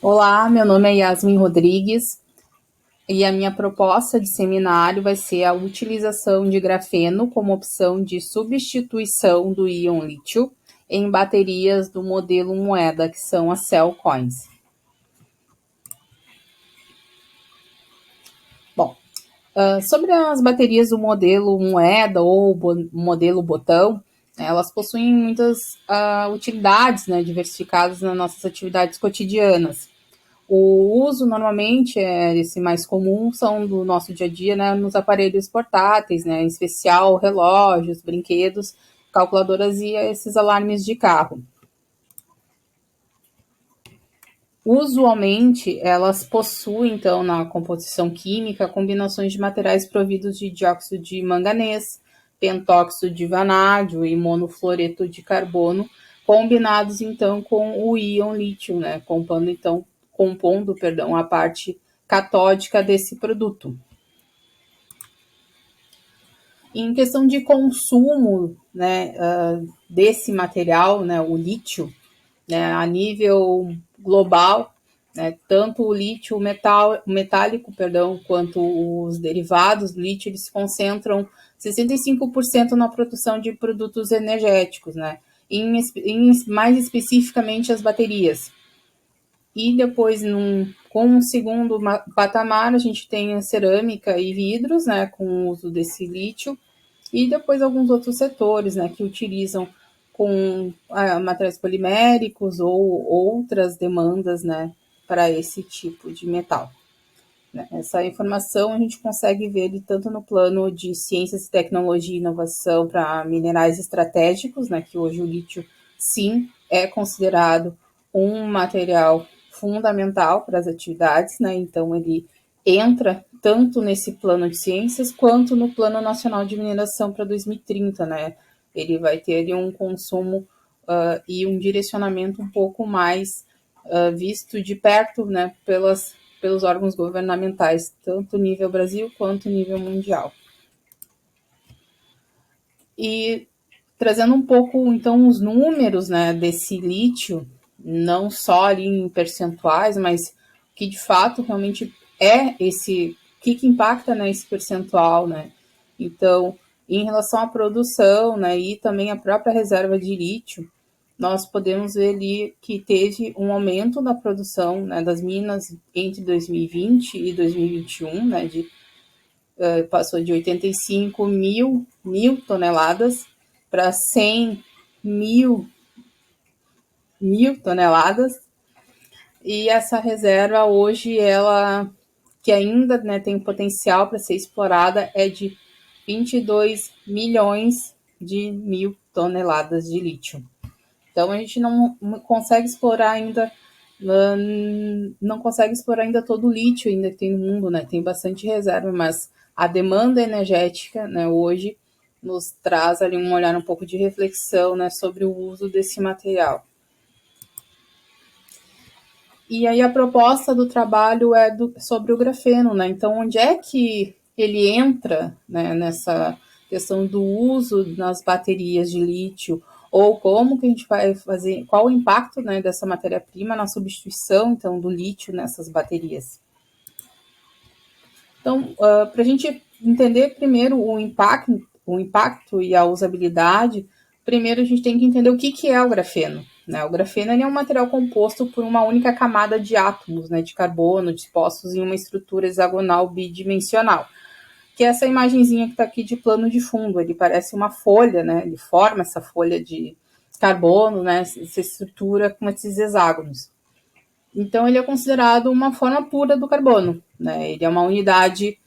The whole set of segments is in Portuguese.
Olá, meu nome é Yasmin Rodrigues e a minha proposta de seminário vai ser a utilização de grafeno como opção de substituição do íon lítio em baterias do modelo moeda, que são as Cell Coins. Bom, sobre as baterias do modelo moeda ou modelo botão, elas possuem muitas utilidades, né, diversificadas nas nossas atividades cotidianas. O uso normalmente esse mais comum são do nosso dia a dia, né, nos aparelhos portáteis, né, em especial relógios, brinquedos, calculadoras e esses alarmes de carro. Usualmente, elas possuem, então, na composição química, combinações de materiais providos de dióxido de manganês, pentóxido de vanádio e monofluoreto de carbono, combinados, então, com o íon lítio, né, compondo, a parte catódica desse produto. Em questão de consumo, né, desse material, né, o lítio, né, a nível global, né, tanto o lítio metálico, quanto os derivados do lítio, eles se concentram 65% na produção de produtos energéticos, né, mais especificamente as baterias. E depois, com um segundo patamar, a gente tem a cerâmica e vidros, né, com o uso desse lítio, e depois alguns outros setores, né, que utilizam com materiais poliméricos ou outras demandas, né, para esse tipo de metal. Essa informação a gente consegue ver tanto no plano de ciências, tecnologia e inovação para minerais estratégicos, né, que hoje o lítio, sim, é considerado um material fundamental para as atividades, né, então ele entra tanto nesse plano de ciências quanto no Plano Nacional de Mineração para 2030, né, ele vai ter ali um consumo e um direcionamento um pouco mais visto de perto, né, pelos órgãos governamentais, tanto nível Brasil quanto nível mundial. E trazendo um pouco, então, os números, né, desse lítio, não só ali em percentuais, mas que de fato realmente é esse, o que impacta, né, esse percentual, né? Então, em relação à produção, né, e também a própria reserva de lítio, nós podemos ver ali que teve um aumento na produção, né, das minas entre 2020 e 2021, né, passou de 85 mil toneladas para 100 mil, mil toneladas, e essa reserva hoje, ela, que ainda, né, tem potencial para ser explorada, é de 22 milhões de mil toneladas de lítio. Então a gente não consegue explorar ainda, não consegue explorar ainda todo o lítio ainda que tem no mundo, né? Tem bastante reserva, mas a demanda energética, né, hoje nos traz ali um olhar um pouco de reflexão, né, sobre o uso desse material. E aí a proposta do trabalho é sobre o grafeno, né? Então onde é que ele entra, né, nessa questão do uso nas baterias de lítio, ou como que a gente vai fazer, qual o impacto, né, dessa matéria-prima na substituição, então, do lítio nessas baterias. Então, para a gente entender primeiro o impacto e a usabilidade, primeiro a gente tem que entender o que é o grafeno. Né? O grafeno é um material composto por uma única camada de átomos, né, de carbono dispostos em uma estrutura hexagonal bidimensional, que é essa imagenzinha que está aqui de plano de fundo. Ele parece uma folha, né? Ele forma essa folha de carbono, né? Essa estrutura com esses hexágonos. Então, ele é considerado uma forma pura do carbono, né? Ele é uma unidade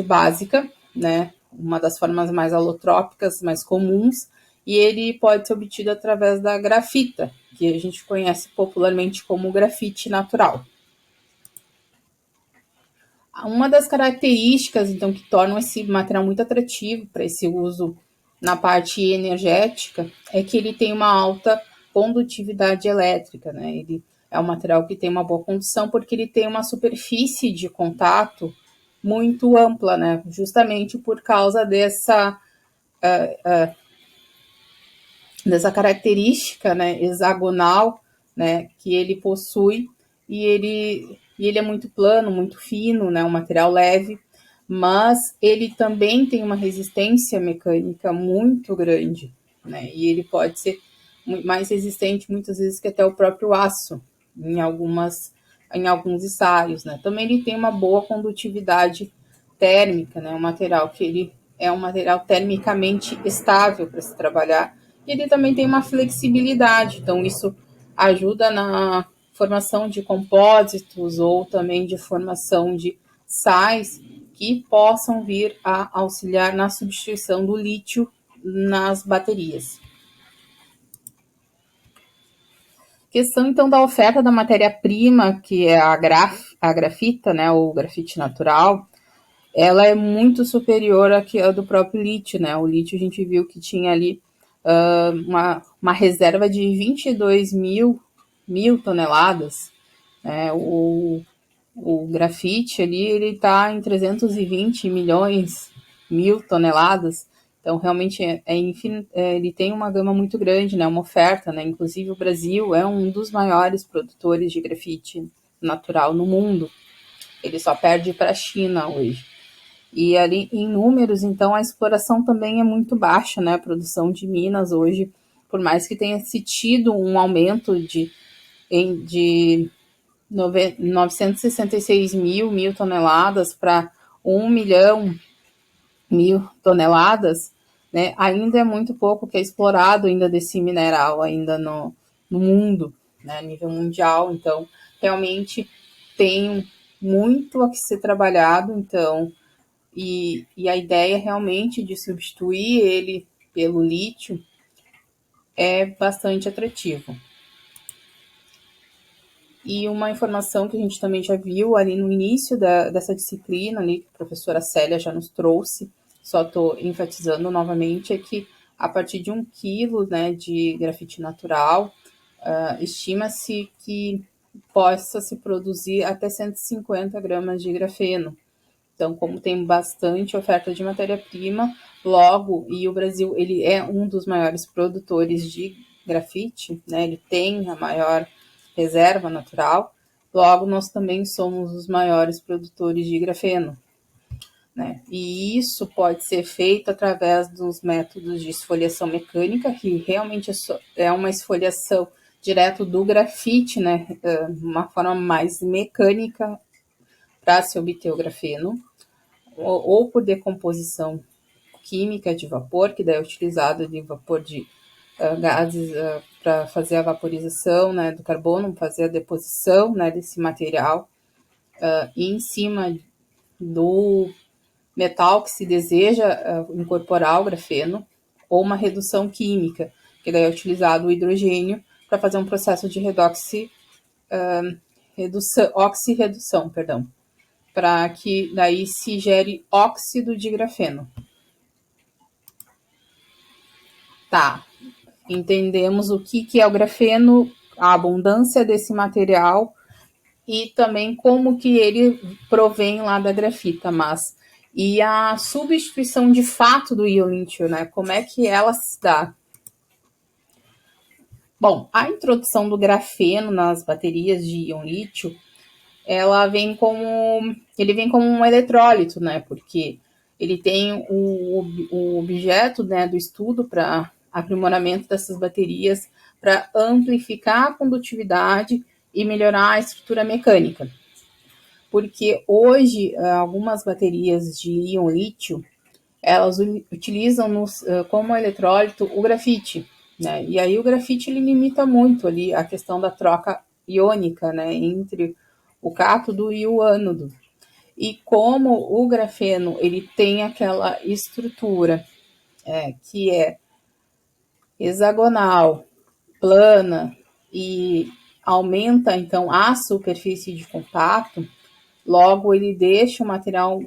básica, né? Uma das formas mais alotrópicas, mais comuns, e ele pode ser obtido através da grafita, que a gente conhece popularmente como grafite natural. Uma das características, então, que tornam esse material muito atrativo para esse uso na parte energética é que ele tem uma alta condutividade elétrica, né? Ele é um material que tem uma boa condução porque ele tem uma superfície de contato muito ampla, né? Justamente por causa dessa característica, né, hexagonal né, que ele possui, e ele é muito plano, muito fino, né, um material leve, mas ele também tem uma resistência mecânica muito grande, né, e ele pode ser mais resistente muitas vezes que até o próprio aço, em alguns estágios, né. Também ele tem uma boa condutividade térmica, né, um material que ele é um material termicamente estável para se trabalhar, e ele também tem uma flexibilidade, então isso ajuda na formação de compósitos ou também de formação de sais que possam vir a auxiliar na substituição do lítio nas baterias. Questão então da oferta da matéria-prima, que é a grafita, né, ou grafite natural, ela é muito superior à que a do próprio lítio, né? O lítio a gente viu que tinha ali uma reserva de 22 mil toneladas, né? O grafite ali, ele está em 320 milhões, mil toneladas, então realmente ele tem uma gama muito grande, né? Uma oferta, né? Inclusive o Brasil é um dos maiores produtores de grafite natural no mundo, ele só perde para a China hoje. E ali em números, então, a exploração também é muito baixa, né? A produção de minas hoje, por mais que tenha se tido um aumento de 966 mil toneladas para 1 milhão mil toneladas, né? Ainda é muito pouco que é explorado ainda desse mineral ainda no mundo, né? A nível mundial. Então, realmente tem muito a que ser trabalhado, então, e a ideia realmente de substituir ele pelo lítio é bastante atrativo. E uma informação que a gente também já viu ali no início dessa disciplina, ali, que a professora Célia já nos trouxe, só estou enfatizando novamente, é que a partir de 1 quilo, né, de grafite natural, estima-se que possa se produzir até 150 gramas de grafeno. Então, como tem bastante oferta de matéria-prima, logo, e o Brasil ele é um dos maiores produtores de grafite, né? Ele tem a maior reserva natural, logo nós também somos os maiores produtores de grafeno, né? E isso pode ser feito através dos métodos de esfoliação mecânica, que realmente é uma esfoliação direto do grafite, né? Uma forma mais mecânica para se obter o grafeno, ou por decomposição química de vapor, que daí é utilizado de vapor de gases para fazer a vaporização, né, do carbono, fazer a deposição, né, desse material em cima do metal que se deseja incorporar o grafeno, ou uma redução química, que daí é utilizado o hidrogênio para fazer um processo de oxirredução, perdão, para que daí se gere óxido de grafeno. Tá, entendemos o que é o grafeno, a abundância desse material e também como que ele provém lá da grafita, mas e a substituição de fato do íon lítio, né? Como é que ela se dá? Bom, a introdução do grafeno nas baterias de íon lítio, ele vem como um eletrólito, né? Porque ele tem o objeto, né, do estudo para aprimoramento dessas baterias, para amplificar a condutividade e melhorar a estrutura mecânica. Porque hoje algumas baterias de íon lítio elas utilizam como eletrólito o grafite, né? E aí o grafite ele limita muito ali a questão da troca iônica, né, entre o cátodo e o ânodo. E como o grafeno ele tem aquela estrutura que é hexagonal, plana e aumenta então a superfície de contato, logo ele deixa o material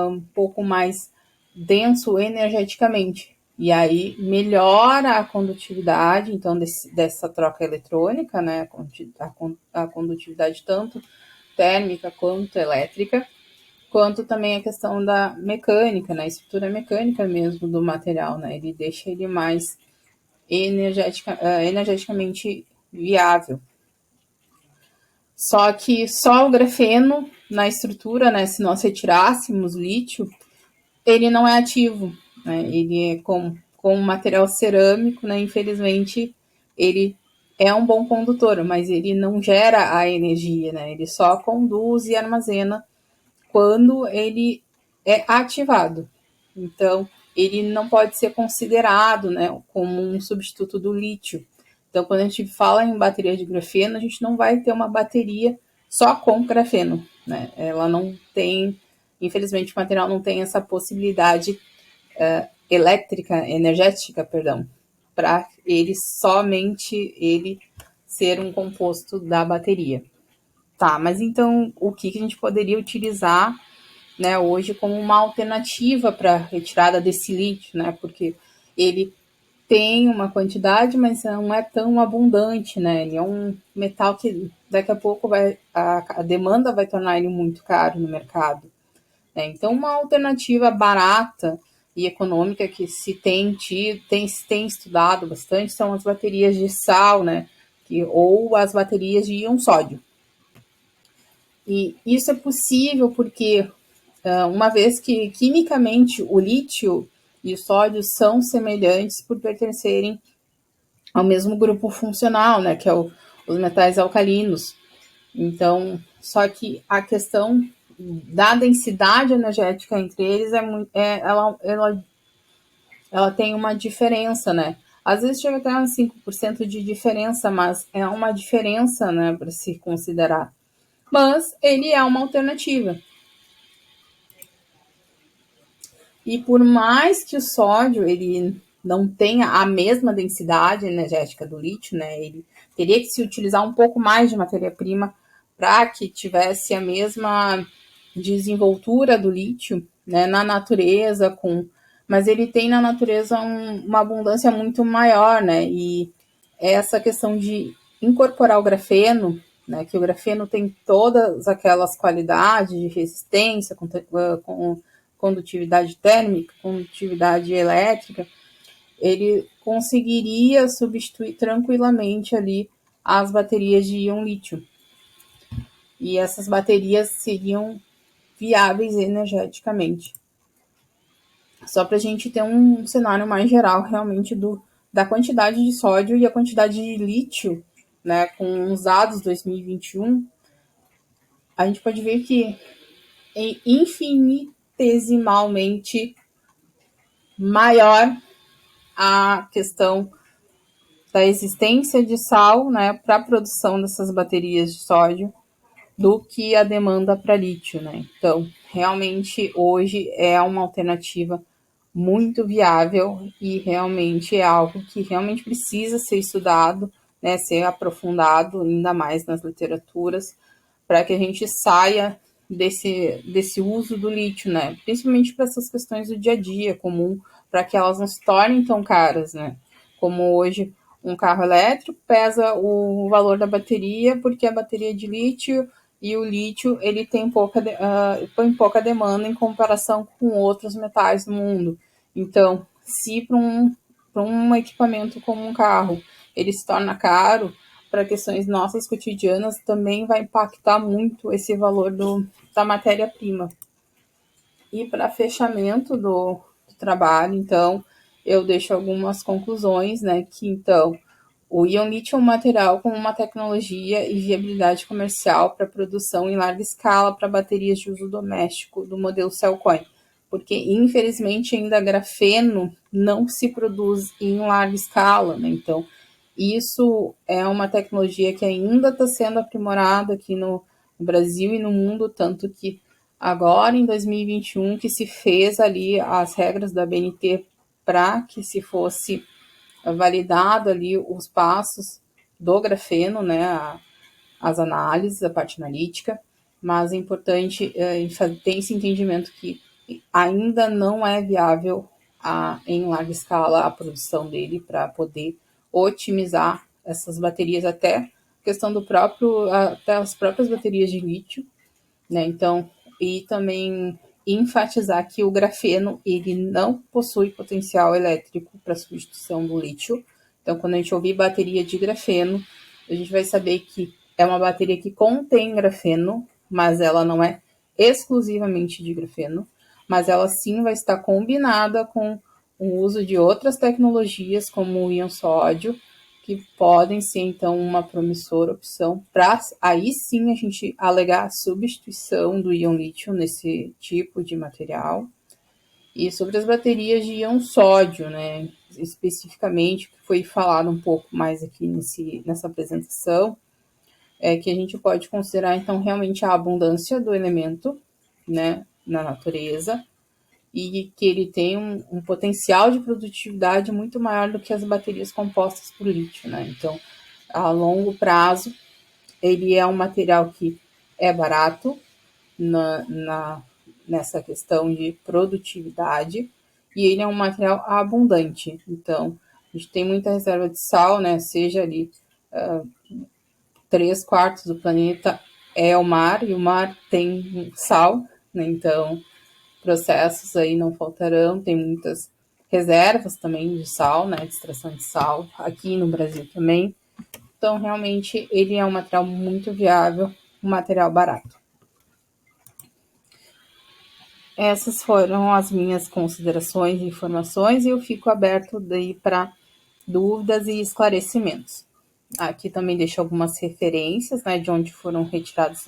um pouco mais denso energeticamente. E aí melhora a condutividade, então, dessa troca eletrônica, né? A condutividade tanto térmica quanto elétrica, quanto também a questão da mecânica, né? A estrutura mecânica mesmo do material, né? Ele deixa ele mais energeticamente viável. Só que só o grafeno na estrutura, né, se nós retirássemos lítio, ele não é ativo, né? Ele é com material cerâmico, né? Infelizmente, ele é um bom condutor, mas ele não gera a energia, né? Ele só conduz e armazena quando ele é ativado. Então, ele não pode ser considerado, né, como um substituto do lítio. Então, quando a gente fala em bateria de grafeno, a gente não vai ter uma bateria só com grafeno, né? Ela não tem, infelizmente, o material não tem essa possibilidade elétrica, energética, perdão, para ele somente ele ser um composto da bateria. Tá, mas então o que a gente poderia utilizar, né, hoje como uma alternativa para retirada desse lítio, né? Porque ele tem uma quantidade, mas não é tão abundante, né? Ele é um metal que daqui a pouco a demanda vai tornar ele muito caro no mercado. Né? Então, uma alternativa barata e econômica que se tem tido, se tem estudado bastante são as baterias de sal, né? Ou as baterias de íon sódio. E isso é possível porque, uma vez que quimicamente o lítio e o sódio são semelhantes por pertencerem ao mesmo grupo funcional, né? Que é os metais alcalinos. Então, só que a questão da densidade energética entre eles ela tem uma diferença, né? Às vezes chega até a 5% de diferença, mas é uma diferença, né, para se considerar. Mas ele é uma alternativa. E por mais que o sódio ele não tenha a mesma densidade energética do lítio, né? Ele teria que se utilizar um pouco mais de matéria-prima para que tivesse a mesma desenvoltura do lítio, né, na natureza, mas ele tem na natureza uma abundância muito maior, né? E essa questão de incorporar o grafeno, né, que o grafeno tem todas aquelas qualidades de resistência, com condutividade térmica, condutividade elétrica, ele conseguiria substituir tranquilamente ali as baterias de íon lítio. E essas baterias seriam viáveis energeticamente. Só para a gente ter um cenário mais geral realmente da quantidade de sódio e a quantidade de lítio, né, com os dados 2021, a gente pode ver que é infinitesimalmente maior a questão da existência de sal, né, para a produção dessas baterias de sódio do que a demanda para lítio, né? Então, realmente hoje é uma alternativa muito viável e realmente é algo que realmente precisa ser estudado, né, ser aprofundado ainda mais nas literaturas, para que a gente saia desse uso do lítio, né? Principalmente para essas questões do dia a dia comum, para que elas não se tornem tão caras, né? Como hoje um carro elétrico pesa o valor da bateria, porque a bateria é de lítio e o lítio ele tem põe pouca demanda em comparação com outros metais do mundo. Então, se para um equipamento como um carro ele se torna caro, para questões nossas cotidianas também vai impactar muito esse valor da matéria-prima. E para fechamento do trabalho, então, eu deixo algumas conclusões, né? Que então o íon lítio é um material com uma tecnologia e viabilidade comercial para produção em larga escala para baterias de uso doméstico do modelo Cellcoin, porque infelizmente ainda grafeno não se produz em larga escala, né? Então, isso é uma tecnologia que ainda está sendo aprimorada aqui no Brasil e no mundo, tanto que agora em 2021 que se fez ali as regras da BNT para que se fosse validado ali os passos do grafeno, né, as análises, a parte analítica, mas é importante ter esse entendimento que ainda não é viável em larga escala a produção dele para poder otimizar essas baterias, até questão até as próprias baterias de lítio, né? Então, e também enfatizar que o grafeno ele não possui potencial elétrico para substituição do lítio. Então, quando a gente ouvir bateria de grafeno, a gente vai saber que é uma bateria que contém grafeno, mas ela não é exclusivamente de grafeno, mas ela sim vai estar combinada com o uso de outras tecnologias, como o íon sódio, que podem ser, então, uma promissora opção para aí sim a gente alegar a substituição do íon lítio nesse tipo de material. E sobre as baterias de íon sódio, né, especificamente, que foi falado um pouco mais aqui nessa apresentação, é que a gente pode considerar, então, realmente a abundância do elemento, né, na natureza, e que ele tem um potencial de produtividade muito maior do que as baterias compostas por lítio, né? Então, a longo prazo, ele é um material que é barato nessa questão de produtividade e ele é um material abundante. Então, a gente tem muita reserva de sal, né? Seja ali 3/4 do planeta é o mar e o mar tem sal, né? Então, processos aí não faltarão, tem muitas reservas também de sal, né, de extração de sal, aqui no Brasil também. Então, realmente, ele é um material muito viável, um material barato. Essas foram as minhas considerações e informações e eu fico aberto daí para dúvidas e esclarecimentos. Aqui também deixo algumas referências, né, de onde foram retirados os